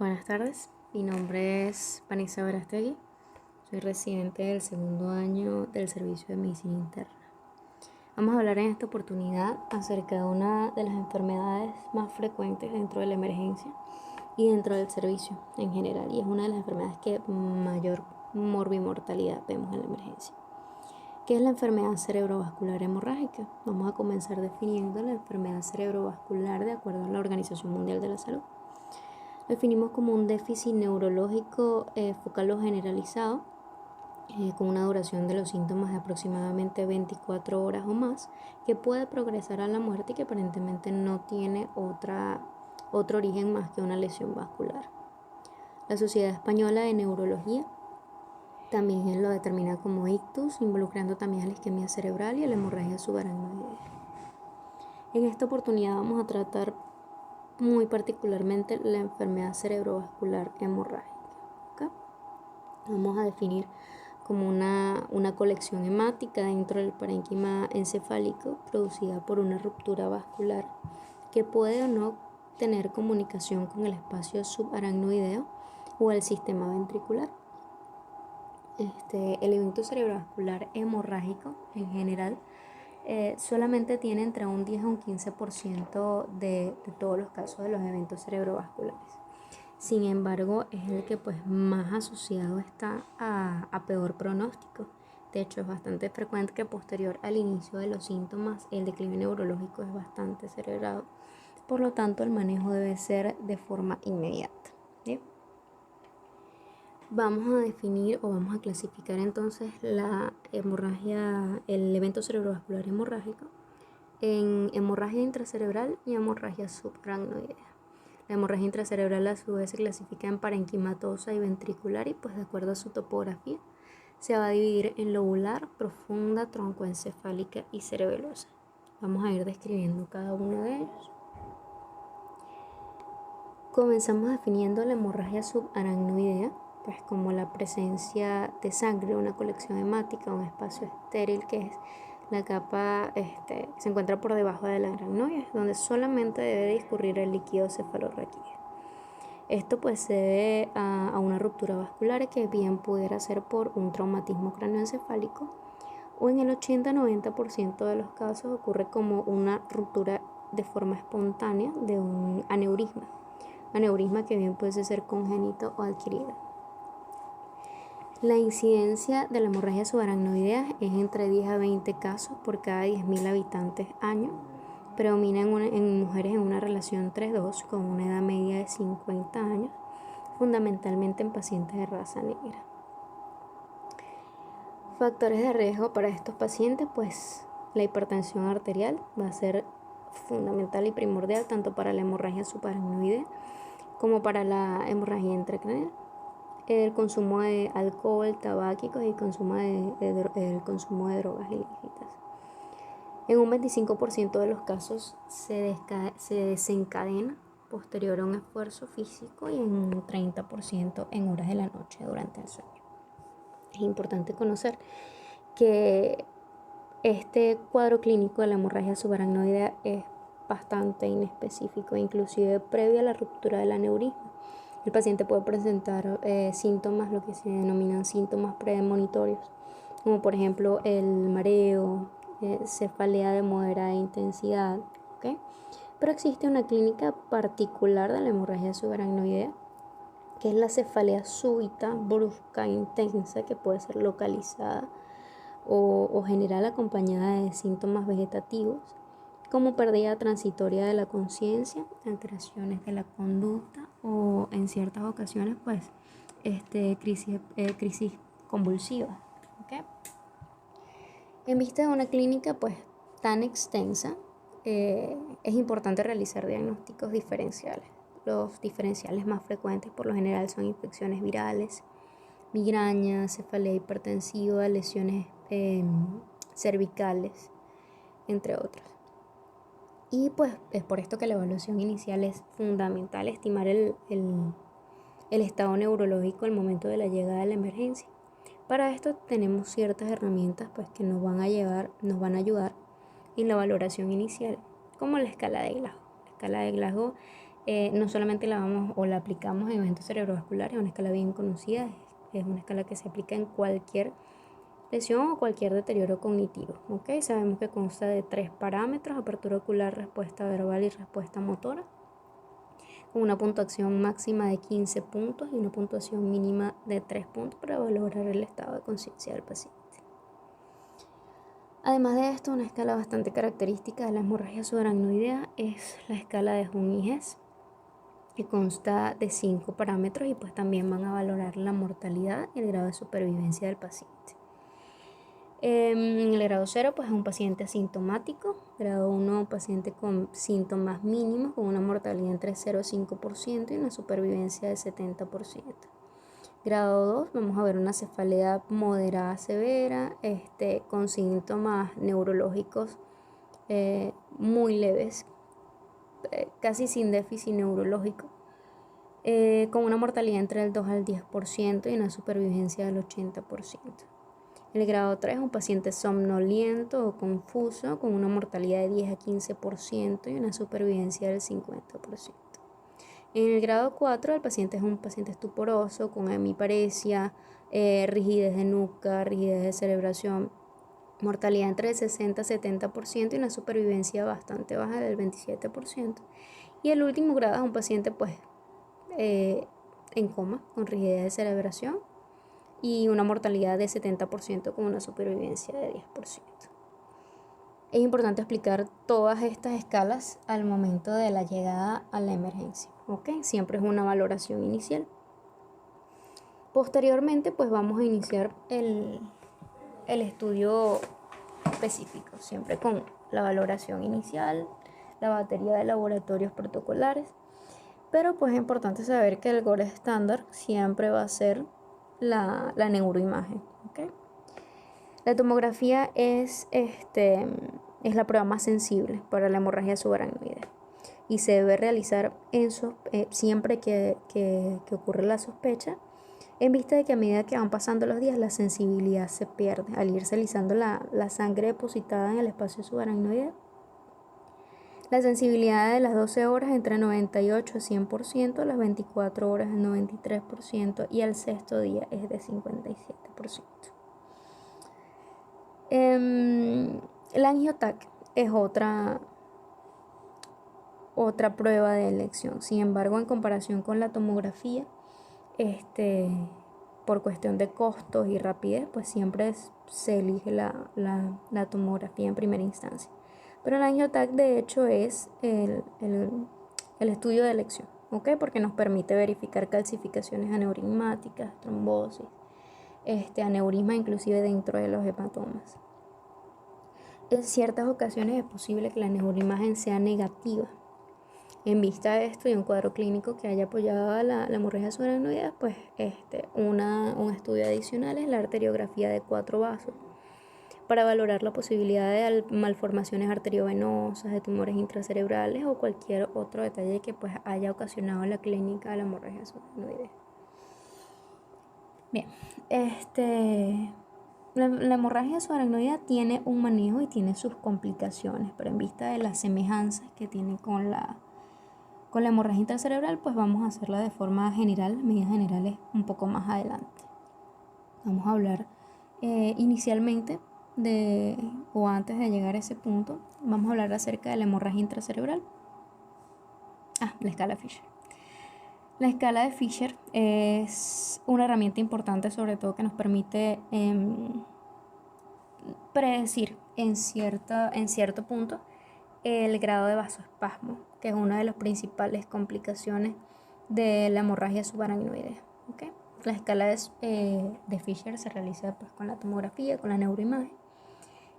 Buenas tardes, mi nombre es Vanessa Verastegui, soy residente del segundo año del servicio de medicina interna. Vamos a hablar en esta oportunidad acerca de una de las enfermedades más frecuentes dentro de la emergencia y dentro del servicio en general, y es una de las enfermedades que mayor morbimortalidad vemos en la emergencia, que es la enfermedad cerebrovascular hemorrágica. Vamos a comenzar definiendo la enfermedad cerebrovascular de acuerdo a la Organización Mundial de la Salud. Definimos como un déficit neurológico focal o generalizado con una duración de los síntomas de aproximadamente 24 horas o más, que puede progresar a la muerte y que aparentemente no tiene otro origen más que una lesión vascular. La Sociedad Española de Neurología también lo determina como ictus, involucrando también a la isquemia cerebral y a la hemorragia subaracnoidea. En esta oportunidad vamos a tratar muy particularmente la enfermedad cerebrovascular hemorrágica. ¿Okay? Vamos a definir como una colección hemática dentro del parénquima encefálico producida por una ruptura vascular que puede o no tener comunicación con el espacio subaracnoideo o el sistema ventricular. El evento cerebrovascular hemorrágico en general solamente tiene entre un 10 a un 15% de todos los casos de los eventos cerebrovasculares. Sin embargo, es el que más asociado está a peor pronóstico. De hecho, es bastante frecuente que posterior al inicio de los síntomas el declive neurológico es bastante acelerado. Por lo tanto, el manejo debe ser de forma inmediata. ¿Bien? Vamos a definir o vamos a clasificar entonces la hemorragia, el evento cerebrovascular hemorrágico, en hemorragia intracerebral y hemorragia subaracnoidea. La hemorragia intracerebral a su vez se clasifica en parenquimatosa y ventricular y de acuerdo a su topografía se va a dividir en lobular, profunda, troncoencefálica y cerebelosa. Vamos a ir describiendo cada uno de ellos. Comenzamos definiendo la hemorragia subaracnoidea como la presencia de sangre, una colección hemática, un espacio estéril que es la capa que se encuentra por debajo de la aracnoide, donde solamente debe discurrir el líquido cefalorraquídeo. Esto se debe a una ruptura vascular que bien pudiera ser por un traumatismo cráneoencefálico o en el 80-90% de los casos ocurre como una ruptura de forma espontánea de un aneurisma que bien puede ser congénito o adquirido. La incidencia de la hemorragia subaracnoidea es entre 10 a 20 casos por cada 10.000 habitantes año. Predomina en mujeres en una relación 3-2 con una edad media de 50 años, fundamentalmente en pacientes de raza negra. Factores de riesgo para estos pacientes, la hipertensión arterial va a ser fundamental y primordial tanto para la hemorragia subaracnoidea como para la hemorragia intracraneal. El consumo de alcohol, tabáquicos y el consumo de drogas ilícitas. En un 25% de los casos se desencadena posterior a un esfuerzo físico y en un 30% en horas de la noche durante el sueño. Es importante conocer que este cuadro clínico de la hemorragia subaracnoidea es bastante inespecífico, inclusive previo a la ruptura del aneurisma. El paciente puede presentar síntomas, lo que se denominan síntomas premonitorios, como por ejemplo el mareo, cefalea de moderada intensidad, ¿okay? Pero existe una clínica particular de la hemorragia subaracnoidea, que es la cefalea súbita, brusca, intensa, que puede ser localizada o general acompañada de síntomas vegetativos, como pérdida transitoria de la conciencia, alteraciones de la conducta o en ciertas ocasiones crisis convulsivas. ¿Okay? En vista de una clínica tan extensa, es importante realizar diagnósticos diferenciales. Los diferenciales más frecuentes por lo general son infecciones virales, migraña, cefalea hipertensiva, lesiones cervicales, entre otros. Y es por esto que la evaluación inicial es fundamental, estimar el estado neurológico al momento de la llegada de la emergencia. Para esto tenemos ciertas herramientas que nos van a ayudar en la valoración inicial, como la escala de Glasgow. La escala de Glasgow no solamente la vamos o la aplicamos en eventos cerebrovasculares, es una escala bien conocida, es una escala que se aplica en cualquier lesión o cualquier deterioro cognitivo. ¿Ok? Sabemos que consta de 3 parámetros: apertura ocular, respuesta verbal y respuesta motora, con una puntuación máxima de 15 puntos y una puntuación mínima de 3 puntos para valorar el estado de conciencia del paciente. Además de esto, una escala bastante característica de la hemorragia subaracnoidea es la escala de Jung y Hess, que consta de 5 parámetros y pues también van a valorar la mortalidad y el grado de supervivencia del paciente. En el grado 0 pues es un paciente asintomático, grado 1 un paciente con síntomas mínimos con una mortalidad entre 0 y 5% y una supervivencia de 70%. Grado 2 vamos a ver una cefalea moderada severa con síntomas neurológicos muy leves, casi sin déficit neurológico, con una mortalidad entre el 2 al 10% y una supervivencia del 80%. El grado 3 es un paciente somnoliento o confuso con una mortalidad de 10 a 15% y una supervivencia del 50%. En el grado 4 el paciente es un paciente estuporoso con hemiparesia, rigidez de nuca, rigidez de cerebración, mortalidad entre el 60 a 70% y una supervivencia bastante baja del 27%. Y el último grado es un paciente en coma con rigidez de cerebración y una mortalidad de 70% con una supervivencia de 10%. Es importante explicar todas estas escalas al momento de la llegada a la emergencia, ¿ok? Siempre es una valoración inicial. Posteriormente, pues vamos a iniciar el estudio específico, siempre con la valoración inicial, la batería de laboratorios protocolares, pero pues es importante saber que el gold estándar siempre va a ser la neuroimagen, ¿ok? La tomografía es la prueba más sensible para la hemorragia subaracnoidea y se debe realizar siempre que ocurre la sospecha, en vista de que a medida que van pasando los días la sensibilidad se pierde al irse alisando la sangre depositada en el espacio subaracnoideo. La sensibilidad de las 12 horas entre 98 a 100%, las 24 horas el 93% y al sexto día es de 57%. El angiotac es otra prueba de elección. Sin embargo, en comparación con la tomografía, por cuestión de costos y rapidez, pues siempre se elige la tomografía en primera instancia. Pero el angiotac de hecho es el estudio de elección, ¿ok? Porque nos permite verificar calcificaciones aneurismáticas, trombosis, aneurisma inclusive dentro de los hematomas. En ciertas ocasiones es posible que la neuroimagen sea negativa. En vista de esto y un cuadro clínico que haya apoyado a la hemorragia subaracnoidea, pues un estudio adicional es la arteriografía de 4 vasos para valorar la posibilidad de malformaciones arteriovenosas, de tumores intracerebrales o cualquier otro detalle que pues haya ocasionado la clínica de la hemorragia subaracnoidea. Bien, la hemorragia subaracnoidea tiene un manejo y tiene sus complicaciones, pero en vista de las semejanzas que tiene con la hemorragia intracerebral, pues vamos a hacerla de forma general, medidas generales un poco más adelante. Vamos a hablar inicialmente o antes de llegar a ese punto, vamos a hablar acerca de la hemorragia intracerebral. La escala Fisher. La escala de Fisher es una herramienta importante, sobre todo que nos permite predecir en cierto punto el grado de vasoespasmo, que es una de las principales complicaciones de la hemorragia subaracnoidea. ¿Okay? La escala de Fisher se realiza pues, con la tomografía, con la neuroimagen.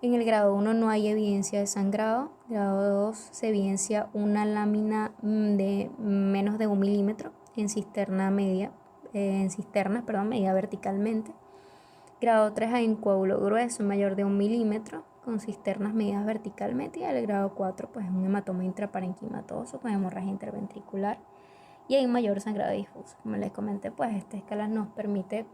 En el grado 1 no hay evidencia de sangrado. Grado 2 se evidencia una lámina de menos de 1 milímetro en cisternas medida verticalmente. Grado 3 hay un coágulo grueso mayor de 1 milímetro con cisternas medidas verticalmente, y el grado 4 pues es un hematoma intraparenquimatoso con hemorragia interventricular y hay un mayor sangrado difuso. Como les comenté, pues esta escala nos permite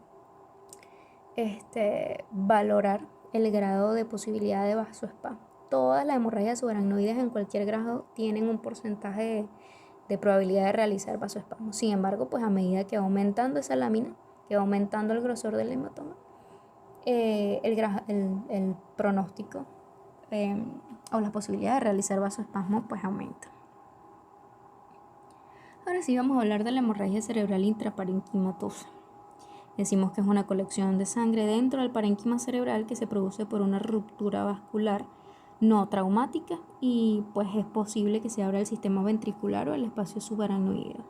valorar el grado de posibilidad de vasoespasmo. Todas las hemorragias subaracnoideas en cualquier grado tienen un porcentaje de probabilidad de realizar vasoespasmo. Sin embargo, pues a medida que va aumentando esa lámina, que va aumentando el grosor del hematoma, el pronóstico o la posibilidad de realizar vasoespasmo pues aumenta. Ahora sí vamos a hablar de la hemorragia cerebral intraparenquimatosa. Decimos que es una colección de sangre dentro del parénquima cerebral que se produce por una ruptura vascular no traumática y pues es posible que se abra el sistema ventricular o el espacio subaracnoideo.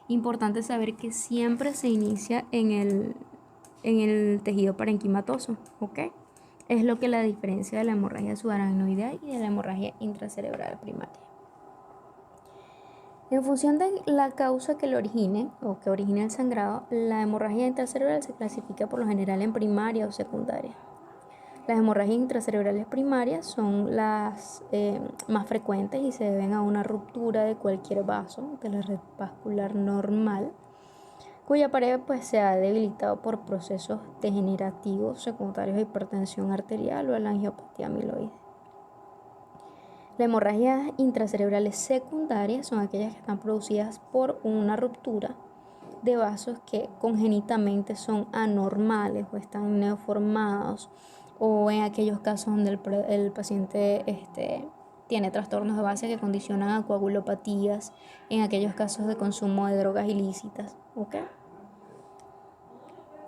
Importante saber que siempre se inicia en el tejido parenquimatoso, ¿ok? Es lo que la diferencia de la hemorragia subaracnoidea y de la hemorragia intracerebral primaria. En función de la causa que lo origine o que origine el sangrado, la hemorragia intracerebral se clasifica por lo general en primaria o secundaria. Las hemorragias intracerebrales primarias son las más frecuentes y se deben a una ruptura de cualquier vaso de la red vascular normal, cuya pared pues, se ha debilitado por procesos degenerativos secundarios a hipertensión arterial o a la angiopatía amiloide. Las hemorragias intracerebrales secundarias son aquellas que están producidas por una ruptura de vasos que congénitamente son anormales o están neoformados, o en aquellos casos donde el paciente tiene trastornos de base que condicionan a coagulopatías, en aquellos casos de consumo de drogas ilícitas. ¿Okay?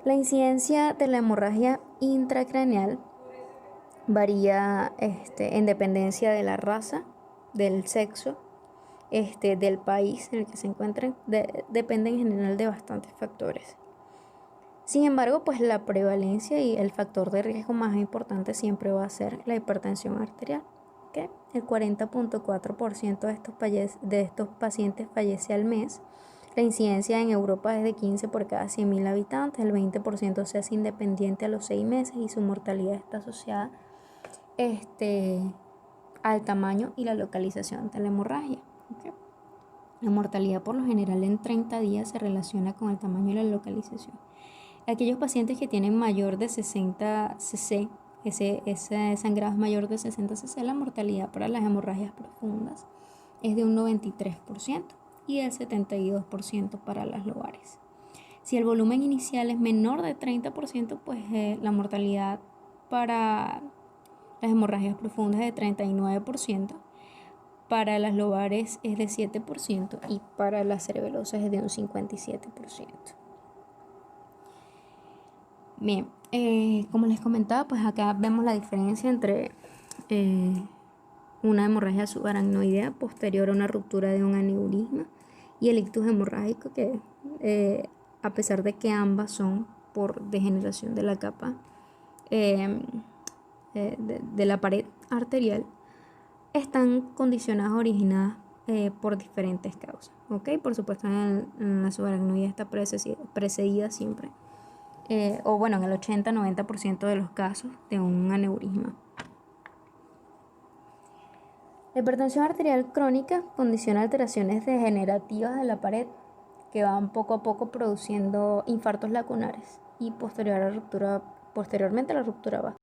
La incidencia de la hemorragia intracraneal varía en dependencia de la raza, del sexo, del país en el que se encuentren, depende en general de bastantes factores. Sin embargo, pues la prevalencia y el factor de riesgo más importante siempre va a ser la hipertensión arterial, que el 40.4% de estos pacientes fallece al mes. La incidencia en Europa es de 15 por cada 100.000 habitantes, el 20% se hace independiente a los 6 meses y su mortalidad está asociada al tamaño y la localización de la hemorragia. ¿Okay? La mortalidad por lo general en 30 días se relaciona con el tamaño y la localización. Aquellos pacientes que tienen mayor de 60 cc, ese sangrado es mayor de 60 cc, la mortalidad para las hemorragias profundas es de un 93% y del 72% para las lobares. Si el volumen inicial es menor de 30%, pues la mortalidad para las hemorragias profundas es de 39%, para las lobares es de 7% y para las cerebelosas es de un 57%. Bien, como les comentaba, pues acá vemos la diferencia entre una hemorragia subaracnoidea posterior a una ruptura de un aneurisma y el ictus hemorrágico, que a pesar de que ambas son por degeneración de la capa de la pared arterial, están condicionadas, originadas por diferentes causas. ¿Okay? Por supuesto, en la subaracnoidea está precedida siempre, en el 80-90% de los casos, de un aneurisma. La hipertensión arterial crónica condiciona alteraciones degenerativas de la pared que van poco a poco produciendo infartos lacunares y posteriormente a la ruptura vascular.